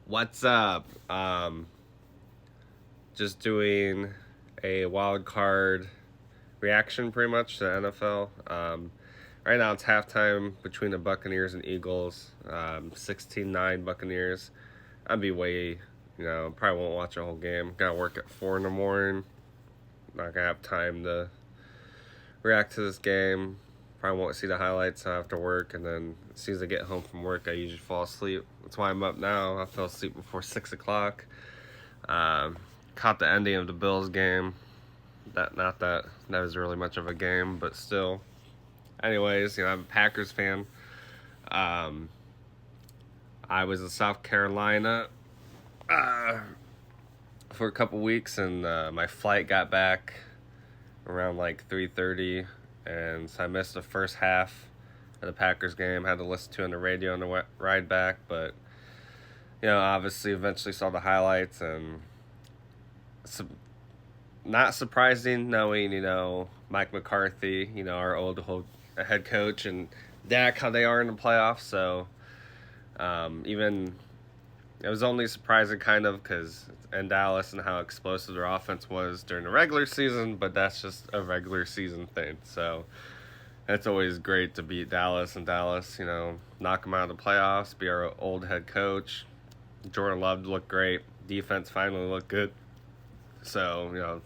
What's up? Just doing a wild card reaction pretty much to the NFL. Right now it's halftime between the Buccaneers and Eagles. 16-9 Buccaneers. I'd be probably won't watch a whole game. Gotta work at 4 in the morning. Not gonna have time to react to this game. Probably won't see the highlights after work, and then as soon as I get home from work, I usually fall asleep. That's why I'm up now. I fell asleep before 6 o'clock. Um, Caught the ending of the Bills game. Not that was really much of a game, but still. Anyways, I'm a Packers fan. Um, I was in South Carolina for a couple weeks, and my flight got back around like 3:30, and so I missed the first half of the Packers game. Had to listen to it on the radio on the ride back, but obviously eventually saw the highlights, and not surprising knowing Mike McCarthy, our old head coach, and Dak, how they are in the playoffs. So even it was only surprising kind of because in Dallas and how explosive their offense was during the regular season, but that's just a regular season thing. So it's always great to beat Dallas and Dallas, knock them out of the playoffs, be our old head coach. Jordan Love looked great. Defense finally looked good. So,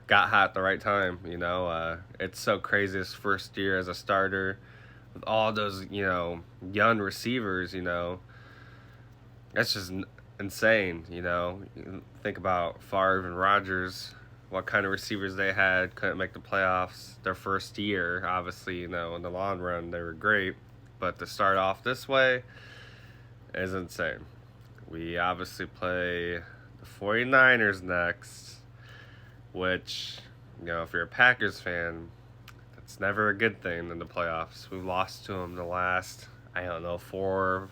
got hot at the right time, It's so crazy his first year as a starter with all those, young receivers, That's just insane, Think about Favre and Rodgers, what kind of receivers they had, couldn't make the playoffs their first year. Obviously, in the long run, they were great. But to start off this way is insane. We obviously play the 49ers next, which, if you're a Packers fan, that's never a good thing in the playoffs. We've lost to them the last, four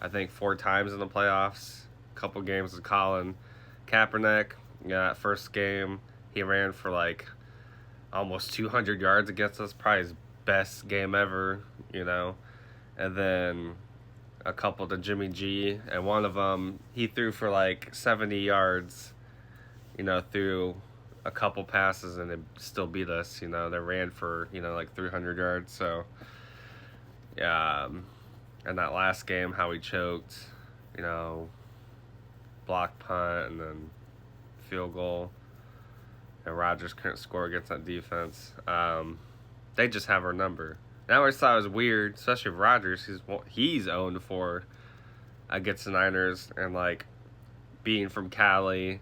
times in the playoffs. A couple games with Colin Kaepernick. That first game, he ran for like almost 200 yards against us. Probably his best game ever, And then a couple to Jimmy G, and one of them he threw for like 70 yards, through a couple passes, and they still beat us. They ran for like 300 yards. So yeah, and that last game, how we choked, block punt and then field goal, and Rodgers couldn't score against that defense. They just have our number. And I always thought it was weird, especially with Rodgers. He's 0-4 against the Niners, and like being from Cali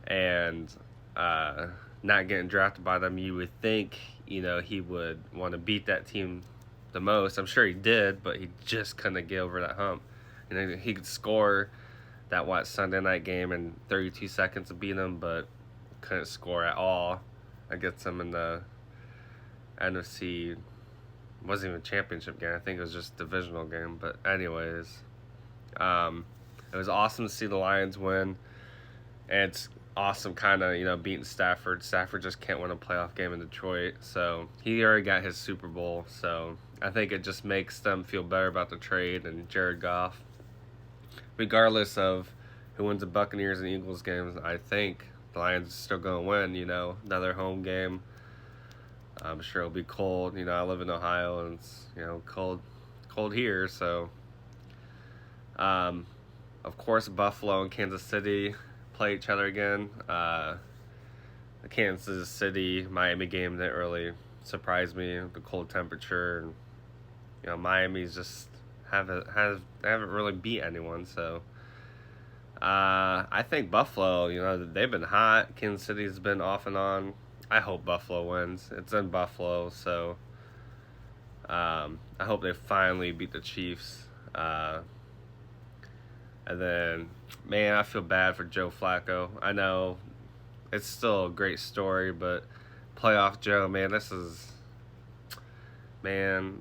and not getting drafted by them, you would think he would want to beat that team the most. I'm sure he did, but he just couldn't get over that hump. He could score that Sunday night game in 32 seconds to beat them, but couldn't score at all against them in the NFC. Wasn't even a championship game. I think it was just a divisional game. But anyways, it was awesome to see the Lions win. And it's awesome kind of, beating Stafford. Stafford just can't win a playoff game in Detroit. So he already got his Super Bowl. So I think it just makes them feel better about the trade and Jared Goff. Regardless of who wins the Buccaneers and Eagles games, I think the Lions are still going to win, another home game. I'm sure it'll be cold. I live in Ohio, and it's, cold here. So, of course, Buffalo and Kansas City play each other again. The Kansas City-Miami game didn't really surprise me. The cold temperature, and, Miami's just haven't really beat anyone. So, I think Buffalo, they've been hot. Kansas City's been off and on. I hope Buffalo wins. It's in Buffalo, so I hope they finally beat the Chiefs. And then, man, I feel bad for Joe Flacco. I know it's still a great story, but playoff Joe, man,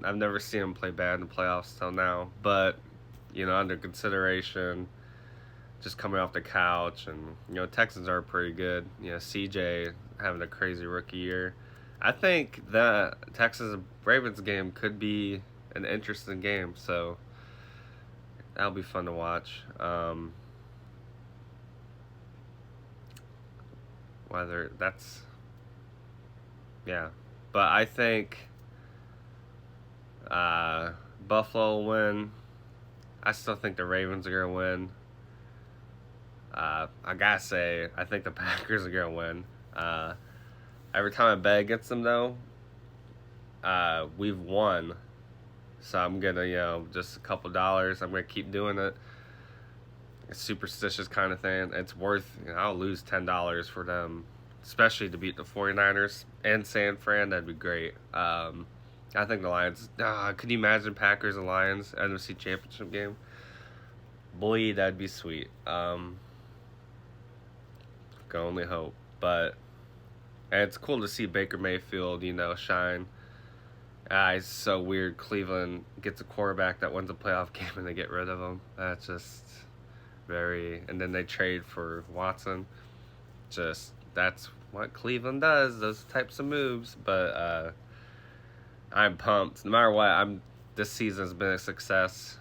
I've never seen him play bad in the playoffs till now. But, under consideration, just coming off the couch, and Texans are pretty good. CJ having a crazy rookie year. I think the Texans Ravens game could be an interesting game. So That'll be fun to watch. Whether that's yeah, but I think uh, Buffalo will win. I still think the Ravens are gonna win. I gotta say, I think the Packers are gonna win. Uh, every time I bet against them, though, we've won. So I'm gonna, just a couple dollars. I'm gonna keep doing it. It's superstitious kind of thing. It's worth. I'll lose $10 for them, especially to beat the 49ers and San Fran. That'd be great. I think the Lions. Could you imagine Packers and Lions NFC Championship game? Boy, that'd be sweet. Can only hope. But and it's cool to see Baker Mayfield, shine. It's so weird. Cleveland gets a quarterback that wins a playoff game and they get rid of him. That's just very. And then they trade for Watson. That's what Cleveland does. Those types of moves. But I'm pumped. No matter what, This season's been a success.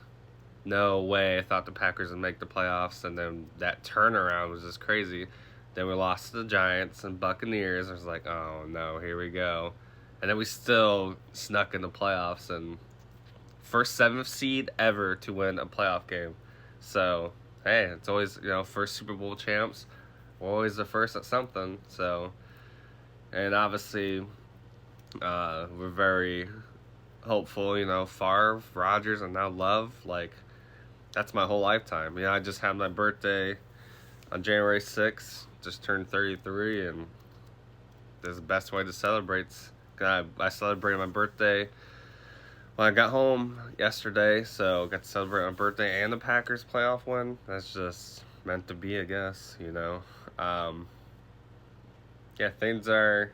No way I thought the Packers would make the playoffs, and then that turnaround was just crazy. Then we lost to the Giants and Buccaneers. I was like, oh no, here we go. And then we still snuck in the playoffs, and first 7th seed ever to win a playoff game. So, hey, it's always, first Super Bowl champs. We're always the first at something. So, and obviously, we're very hopeful, Favre, Rodgers, and now Love. Like, that's my whole lifetime. I just had my birthday on January 6th. Just turned 33, and this is the best way to celebrate. I celebrated my birthday when I got home yesterday, so got to celebrate my birthday and the Packers playoff win. That's just meant to be, I guess, Yeah, things are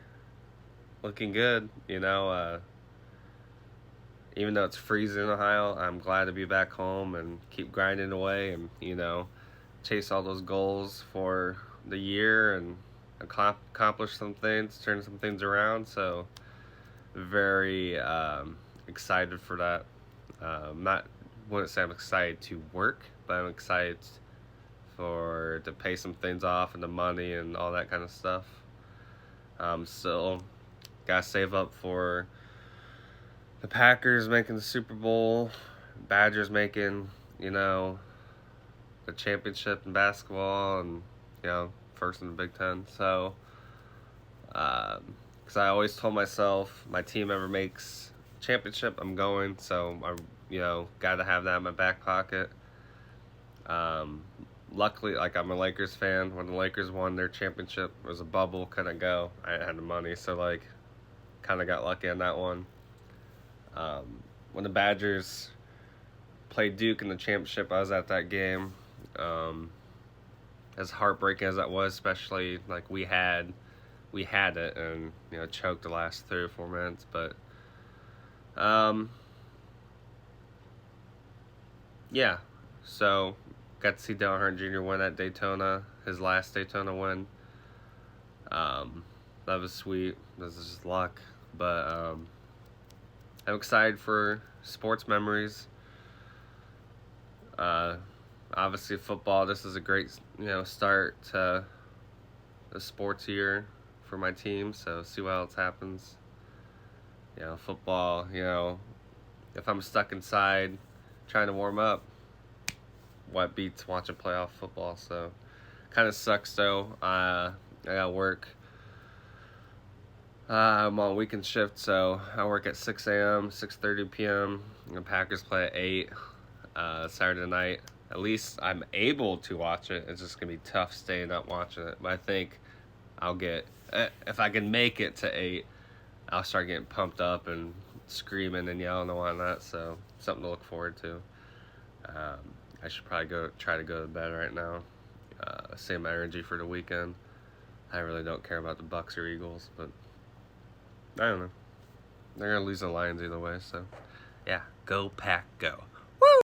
looking good, even though it's freezing in Ohio. I'm glad to be back home and keep grinding away and, chase all those goals for the year and accomplish some things, turn some things around. So very excited for that. Wouldn't say I'm excited to work, but I'm excited to pay some things off and the money and all that kind of stuff. Still gotta save up for the Packers making the Super Bowl, Badgers making, the championship in basketball, and first in the Big Ten. So, because I always told myself, my team ever makes championship, I'm going. So I, got to have that in my back pocket. Luckily, like, I'm a Lakers fan. When the Lakers won their championship, it was a bubble, couldn't go. I had the money, so like, kind of got lucky on that one. When the Badgers played Duke in the championship, I was at that game. As heartbreaking as that was, especially like we had it and choked the last 3 or 4 minutes, but yeah. So got to see Dale Earnhardt Jr. win at Daytona, his last Daytona win. That was sweet. This is just luck, but I'm excited for sports memories. Obviously, football. This is a great, start to the sports year for my team. So see what else happens. Football. If I'm stuck inside trying to warm up, what beats watching playoff football? So, kind of sucks though. I got work. I'm on weekend shift, so I work at 6 a.m., 6:30 p.m. The Packers play at 8 Saturday night. At least I'm able to watch it. It's just going to be tough staying up watching it. But I think I'll get, if I can make it to 8, I'll start getting pumped up and screaming and yelling and whatnot. So, something to look forward to. I should probably try to go to bed right now. Save my energy for the weekend. I really don't care about the Bucks or Eagles, but I don't know. They're going to lose the Lions either way, so yeah, go Pack, go.